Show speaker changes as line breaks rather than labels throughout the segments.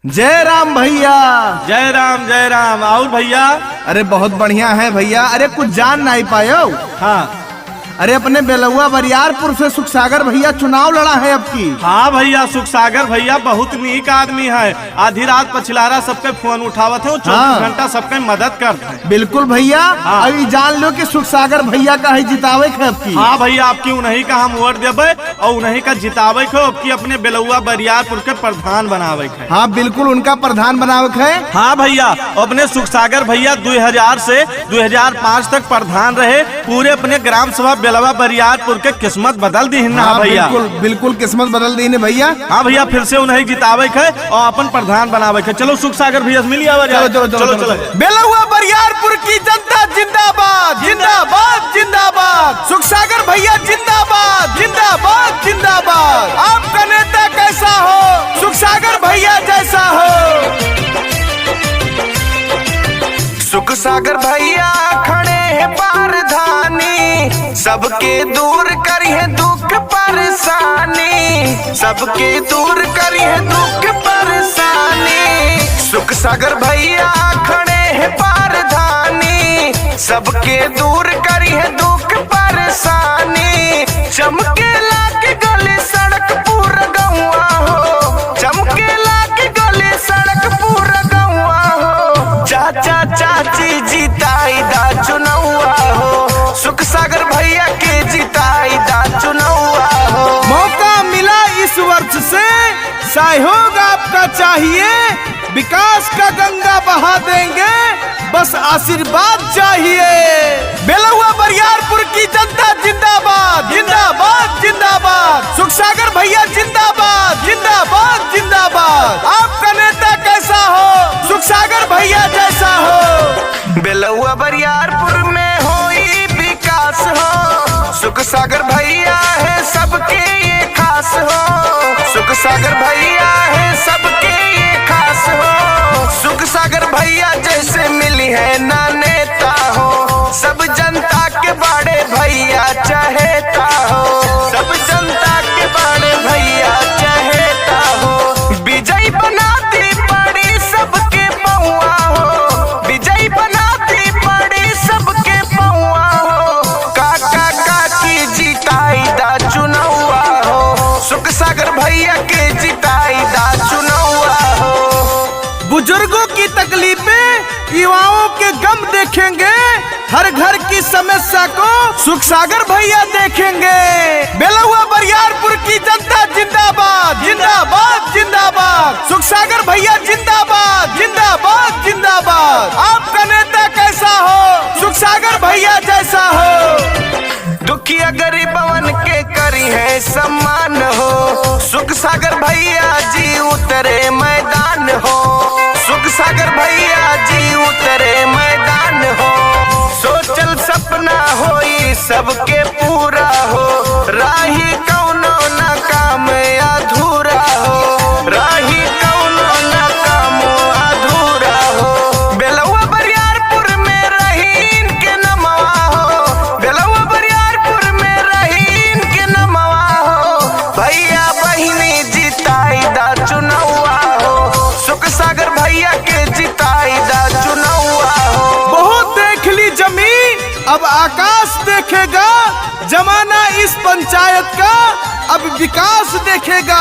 जय राम भैया।
जय राम और भैया।
अरे बहुत बढ़िया है भैया। अरे कुछ जान नहीं पायो।
हाँ
अरे अपने बेलुआ बरियारपुर से सुखसागर भैया चुनाव लड़ा है अब की।
हाँ भैया, सुखसागर भैया बहुत नीक आदमी है। आधी रात पछिलारा सबके फोन उठावत है, 24 घंटा सबके मदद करते हैं।
बिल्कुल भैया।
हाँ।
अभी जान लो कि सुखसागर भैया का है जितावे है अब की।
हाँ भैया, आपकी उन्हीं का हम वोट देवे और उन्हीं का जितावे है। अब की अपने बेलुआ बरियारपुर के प्रधान बनावे है।
हाँ बिल्कुल, उनका प्रधान बनावे है।
हाँ भैया, अपने सुखसागर भैया 2000 से 2005 तक प्रधान रहे। पूरे अपने ग्राम सभा बेलवा बरियारपुर के किस्मत बदल दी है ना भैया।
बिल्कुल बिल्कुल किस्मत बदल दी है भैया।
हाँ भैया, फिर से उन्हें जितावे है और अपन प्रधान बनावे है। चलो सुखसागर भैया मिली आवाज। चलो।
बेलुआ बरियारपुर की जनता जिंदाबाद जिंदाबाद जिंदाबाद। सुखसागर भैया जिंदाबाद जिंदाबाद जिंदाबाद। आपका नेता कैसा हो, सुखसागर भैया जैसा हो। सुखसागर भैया खड़े हैं पारधानी, सबके दूर करिए दुख परेशानी, सबके दूर करिए दुख परेशानी। सुखसागर भैया खड़े हैं पारधानी, सबके दूर करिए दुख परेशानी। चमकेला के गले सड़क पूरा गौआ हो, चमकेला के गले सड़क पूरा गौआ हो। चाचा चाची जिताई दा चुनौआ हो, सुखसागर भैया के जिताई दा चुनौआ हो। मौका मिला इस वर्ष से, सहयोग आपका चाहिए, विकास का गंगा बहा देंगे, बस आशीर्वाद चाहिए। बेलुआ बरियारपुर की जनता जिंदाबाद जिंदाबाद जिंदाबाद। सुखसागर भैया जिंदाबाद जिंदाबाद जिंदाबाद। आपका नेता कैसा हो, सुखसागर भैया जैसा हो। बेलुआ बरियारपुर में होई विकास हो, सुखसागर भैया है सबके ये खास हो, सुखसागर भैया है सबके ये खास हो। सुखसागर भैया जैसे मिली है ना नेता हो, सब जनता के बड़े भैया चाहता हो, सब जनता के बड़े भैया चाहता हो। विजय बनाती पड़ी सबके पौआ हो, विजय बनाती पड़ी सबके पौआ हो। काका काकी जिताई दा चुनौआ हो, सुखसागर भैया के जिताई दा चुनौआ हो। बुजुर्गों की तकलीफें, युवाओं के गम देखेंगे, हर घर की समस्या को सुखसागर भैया देखेंगे। बेलुआ बरियारपुर की जनता जिंदाबाद जिंदाबाद जिंदाबाद। सुखसागर भैया जिंदाबाद जिंदाबाद जिंदाबाद। आपका नेता कैसा हो, सुखसागर भैया जैसा हो। दुखिया गरीबवन के करी है सम्मान हो, सुखसागर भैया जी उतरे मैदान हो, सुखसागर भैया जी उतरे मैदान हो। सोचल सपना होई सबके पूरा हो, राही कौनो ना काम अधूरा हो, राही कौनो ना काम अधूरा हो। बेलुआ बरियारपुर में रहीन के नमवा हो, बेलुआ बरियारपुर में रहीन के नमवा हो। भैया बहिनी जिताई दा चुनौआ हो, सुखसागर भैया के जिताई दा चुनौआ हो। बहुत देख ली जमीन, अब आकाश देखेगा, जमाना इस पंचायत का अब विकास देखेगा।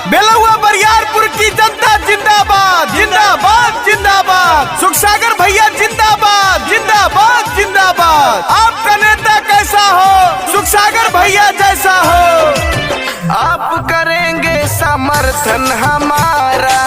बेलुआ बरियारपुर की जनता जिंदाबाद जिंदाबाद जिंदाबाद। सुखसागर भैया जिंदाबाद जिंदाबाद जिंदाबाद। आपका नेता कैसा हो, सुखसागर भैया जैसा हो। आप करेंगे समर्थन हमारा,